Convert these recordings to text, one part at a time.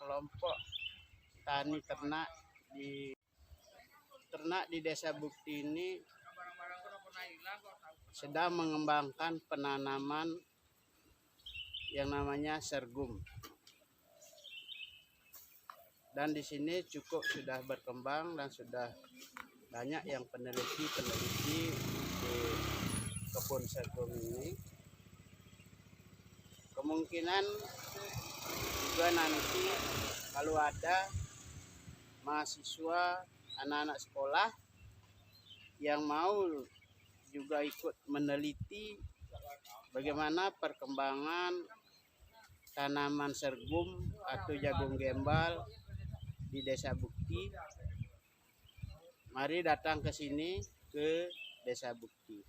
kelompok tani ternak di Desa Bukti ini sedang mengembangkan penanaman yang namanya sorghum. Dan di sini cukup sudah berkembang dan sudah banyak yang peneliti di kebun sorghum ini. Kemungkinan juga nanti kalau ada mahasiswa, anak-anak sekolah yang mau juga ikut meneliti bagaimana perkembangan tanaman sorghum atau jagung gembal di Desa Bukti, mari datang ke sini, ke Desa Bukti.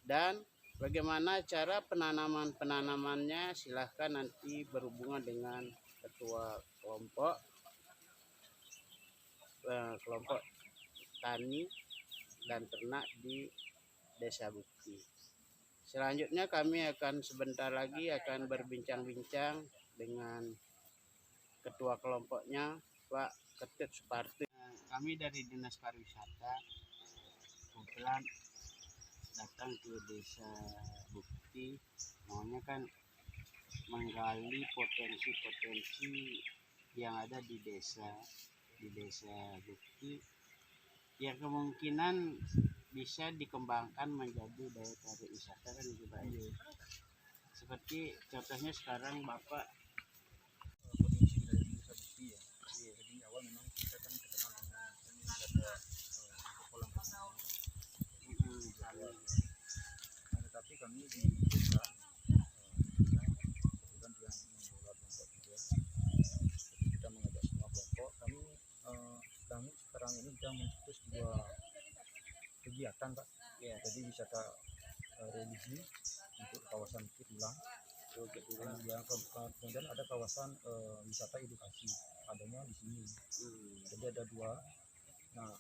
Dan bagaimana cara penanamannya, silahkan nanti berhubungan dengan ketua kelompok tani dan ternak di Desa Bukti. Selanjutnya kami akan sebentar lagi akan berbincang-bincang dengan ketua kelompoknya, Pak Ketut Suparti. Kami dari Dinas Pariwisata kebetulan datang ke Desa Bukti, maunya kan menggali potensi-potensi yang ada di Desa Bukti yang kemungkinan bisa dikembangkan menjadi daya tarik wisata kan gitu Pak. Seperti contohnya sekarang Bapak potensi dari Desa Bukti ya. Jadi awal memang kita kan terkenal dengan wisata kolam renang. Tetapi kami di desa kebetulan dia mengelola kelompok juga. Jadi kita mengajak semua kelompok. Kami sekarang ini sedang mencetus sebuah kegiatan Pak. Ya, jadi wisata religi untuk kawasan Bukit Ulang. Kemudian ada kawasan wisata edukasi, adanya di sini. Jadi ada dua. Nah,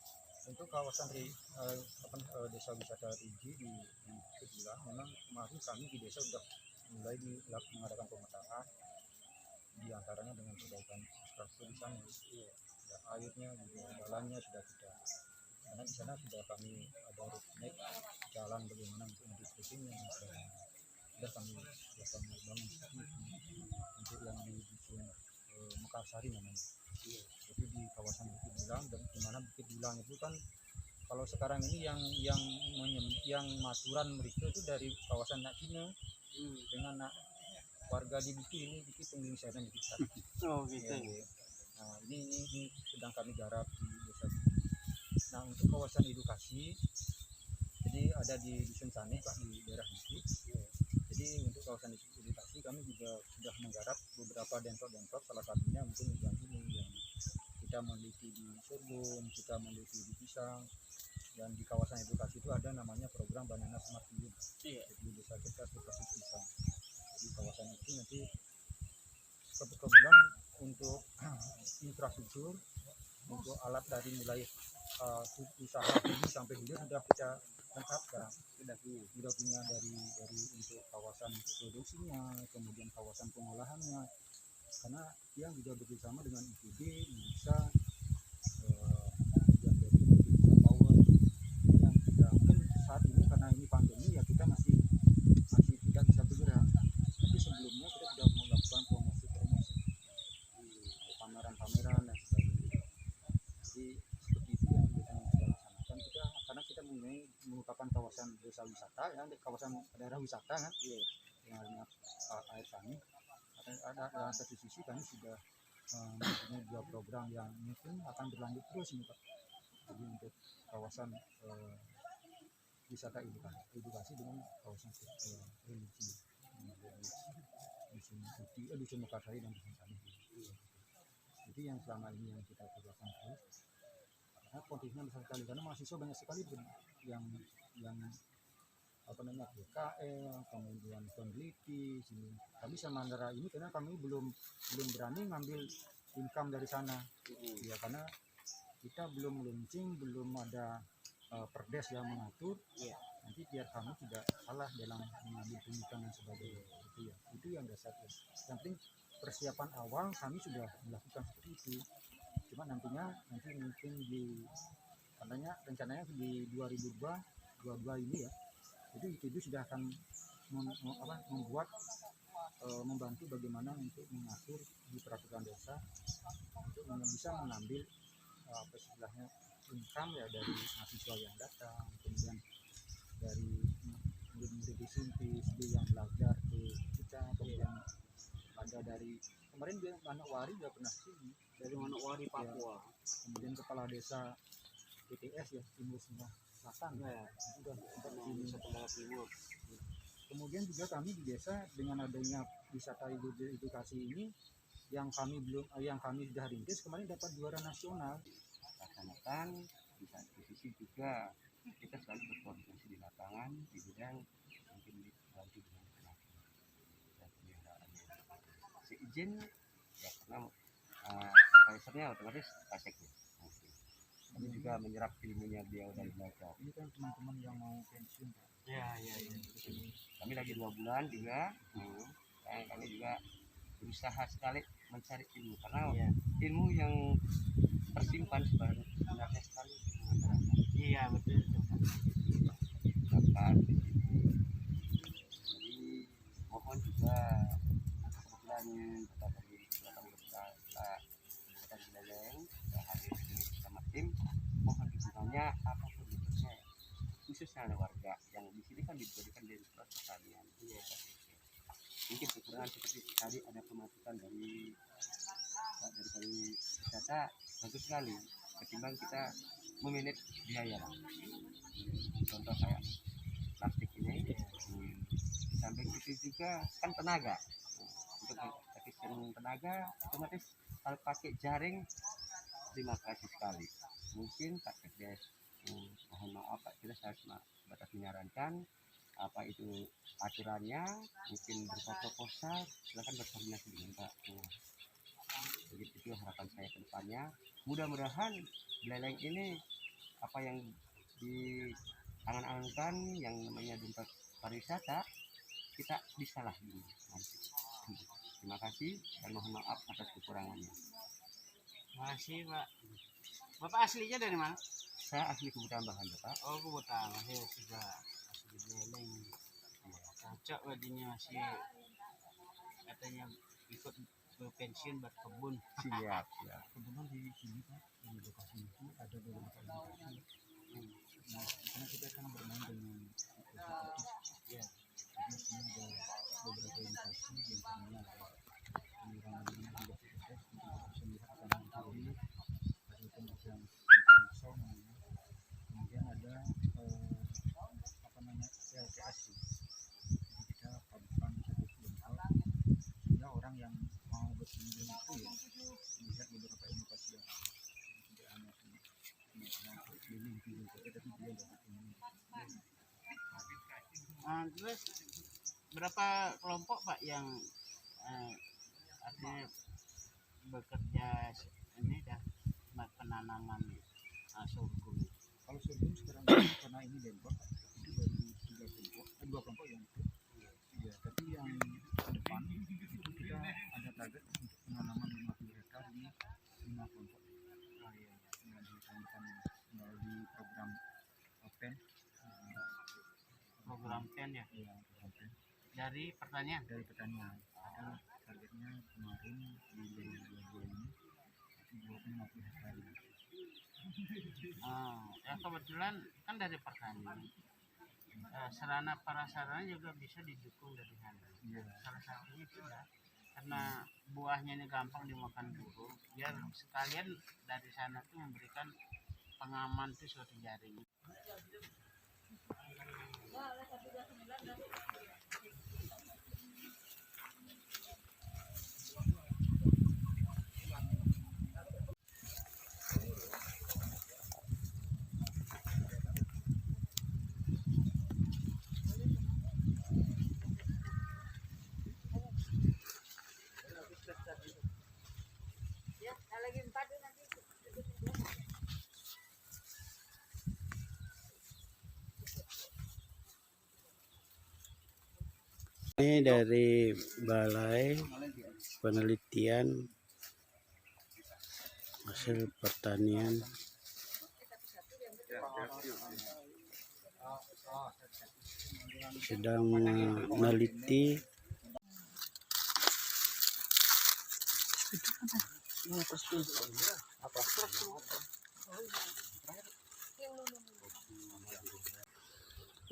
untuk kawasan desa wisata religi di Bukit Ulang, memang kemarin kami di desa sudah mulai mengadakan pemetaan, diantaranya dengan perbaikan infrastruktur di sana. Ya, airnya juga, jalannya sudah kita. Karena di sana sudah kami ada roadmap jalan bagaimana untuk mendiskusinya dan sebagainya. Sudah kami bangun untuk yang di dusun Mekarsari namanya. Jadi di kawasan Bukit Dulang, dan di mana Bukit Dulang itu kan kalau sekarang ini yang maturan mereka itu dari kawasan Nak Cina dengan warga di Bukit ini penglingsaian di kita. Oh gitu. Ya. Nah ini sedang kami garap di Desa Bukti. Nah untuk kawasan edukasi, jadi ada di Dusun Saneh Pak, di daerah Bukit. Jadi untuk kawasan edukasi kami juga sudah menggarap beberapa dentok-dentok, salah satunya mungkin yang ini yang kita meneliti di sorghum, kita meneliti di pisang, dan di kawasan edukasi itu ada namanya program Banana Smart Village. Jadi desa kita edukasi pisang. Jadi kawasan itu nanti kebetulan untuk infrastruktur, untuk alat dari mulai usaha ini sampai hilir sudah kita lengkap sekarang. Sudah punya dari untuk kawasan produksinya, kemudian kawasan pengolahannya, karena yang juga bekerjasama dengan IPB, bisa dan dari Indonesia Power yang sudah mungkin saat ini karena ini pandemi ya kita masih tidak bisa bergerak, tapi sebelumnya kita sudah melakukan promosi pameran-pameran dan sebagainya. Jadi seperti itu yang kita laksanakan karena kita merupakan kawasan desa wisata ya, kawasan daerah wisata kan, yang air tani. Ada satu sisi kami sudah mempunyai dua program yang mungkin akan berlanjut terus ini Pak. Jadi untuk kawasan wisata edukasi dengan kawasan religi, dusun Mekarsari dan dusun Saneh. Itu yang selama ini yang kita kerjakan terus. Karena konteksnya besar sekali, karena mahasiswa banyak sekali yang BKL, kemudian peneliti sini. Kami sama antara ini karena kami belum berani ngambil income dari sana, ya karena kita belum launching, belum ada perdes yang mengatur. Nanti biar kami tidak salah dalam mengambil pendidikan dan sebagainya. Itu yang dasar. Yang penting persiapan awal kami sudah melakukan seperti itu. Cuma nanti mungkin rencananya di 2022 ini ya. Jadi itu sudah akan membantu bagaimana untuk mengatur di peraturan desa untuk bisa mengambil istilahnya income ya dari mahasiswa yang datang, kemudian dari murid-murid di Simpis yang belajar ke kita, kemudian ada dari kemarin dia Manokwari juga pernah sini, dari Manokwari Papua. Kemudian kepala desa PTS ya Timur Selatan Ya, juga sempat di Sebelah Timur. Kemudian juga kami di desa dengan adanya wisata edukasi ini yang kami sudah rintis kemarin dapat juara nasional. Laksanakan di satu sisi juga kita selalu berkoordinasi di lapangan di bidang mungkin dibantu dengan tenaga dan pemeliharaan seizin ya karena supervisornya otomatis paseknya. Kami juga menyerap ilmunya beliau dari belajar. Ini kan teman-teman yang mau pensiun Pak. Ya. Kami lagi 2 bulan juga, dan kami juga berusaha sekali mencari ilmu karena ilmu yang tersimpan sebenarnya sekali di masyarakat. Iya betul. Dapat. Jadi mohon juga kebetulan kita dari Kabupaten Buleleng hadir di sini bersama tim, mohon dukungannya apapun bentuknya, khususnya warga yang di sini kan dijadikan dari proses pertanian. Mungkin kekurangan seperti tadi ada pemasukan dari wisata bagus sekali ketimbang kita memanage biaya. Contoh kayak plastik ini, samping itu juga kan tenaga. Untuk efisien tenaga, otomatis kalau pakai jaring, terima kasih sekali. Mungkin Pak Sekdes, mohon maaf Pak, kita harus batas menyarankan apa itu aturannya, mungkin berupa proposal, silakan berkoordinasi dengan Pak. Jadi itu harapan saya ke depannya. Mudah-mudahan Buleleng ini apa yang diangan-angankan yang namanya dompet pariwisata kita bisa lah ini nanti. Terima kasih dan mohon maaf atas kekurangannya. Makasih Pak. Bapak aslinya dari mana? Saya asli Kebutambahan Bapak. Oh Kebutambahan ya sudah asli Buleleng. Cocok bajunya masih katanya ikut berpensiun berkebun. Siap. Kebetulan di sini Pak, di lokasi itu ada beberapa edukasi. Karena kita kan bermain dengan ya. Jadi sini ada beberapa edukasi yang namanya ada pengurangan juga proses untuk bisa melihat apa yang terjadi, ada pembagian info, kemudian ada LTS. Jadi kita padukan satu kelompok sehingga orang yang mau berkunjung itu ya melihat beberapa inovasi yang tidak hanya keliling saja tapi dia dapat ini. Terus berapa kelompok Pak yang artinya bekerja ini dah penanaman sorghum? Kalau sorghum sekarang ini karena ini Denpasar itu baru 2 kelompok yang itu. Ya, tapi yang ke depan itu kita ada target untuk penanaman 50 hektar di 5 kelompok. Yang di tahun depan melalui program PEN. Program PEN ya? Iya, program PEN. Dari pertanian? Dari pertanian. Ada targetnya kemarin di 2022 ini 50 hektar. Ya kebetulan kan dari pertanian. Sarana prasarana juga bisa didukung dari sana. Salah satunya itu karena buahnya ini gampang dimakan burung, biar sekalian dari sana tuh memberikan pengaman tuh suatu jaring. Ini dari Balai penelitian hasil pertanian. Sedang meneliti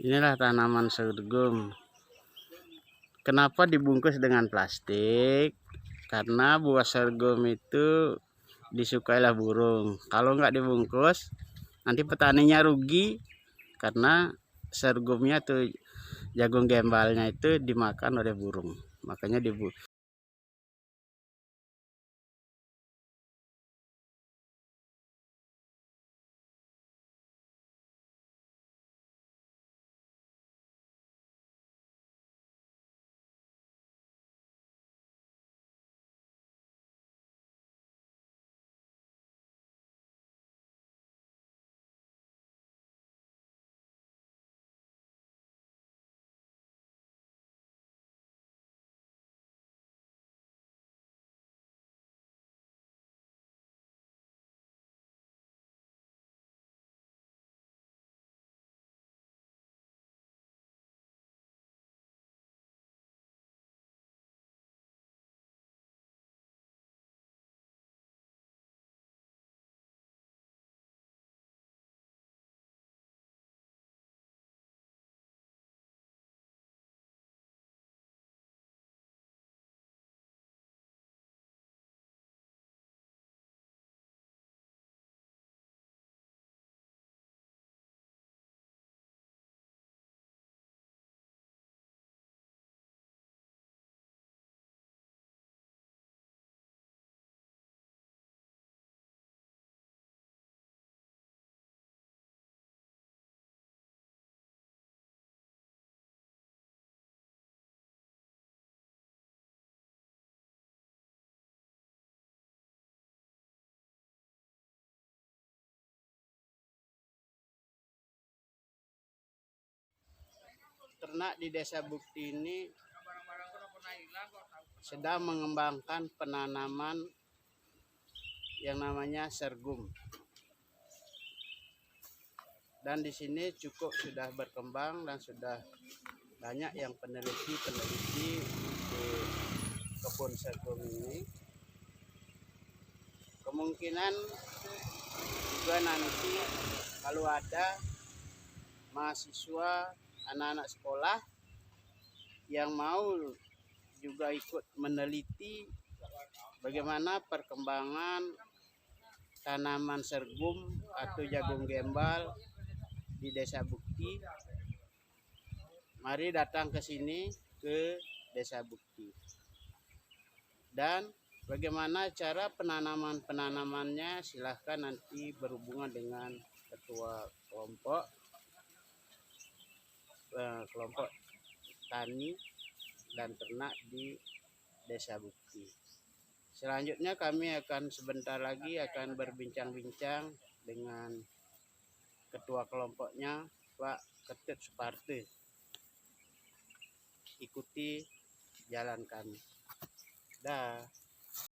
inilah tanaman sorghum. Kenapa dibungkus dengan plastik? Karena buah sorghum itu disukailah burung. Kalau nggak dibungkus, nanti petaninya rugi karena sorghumnya tuh jagung gembalnya itu dimakan oleh burung. Makanya dibungkus. Ternak di Desa Bukti ini sedang mengembangkan penanaman yang namanya sorghum. Dan di sini cukup sudah berkembang dan sudah banyak yang peneliti di kebun sorghum ini. Kemungkinan juga nanti kalau ada mahasiswa, anak-anak sekolah yang mau juga ikut meneliti bagaimana perkembangan tanaman sorghum atau jagung gembal di Desa Bukti, mari datang ke sini ke Desa Bukti. Dan bagaimana cara penanamannya silahkan nanti berhubungan dengan ketua kelompok tani dan ternak di Desa Bukti. Selanjutnya kami akan sebentar lagi akan berbincang-bincang dengan ketua kelompoknya, Pak Ketut Suparte. Ikuti jalan kami. Dah.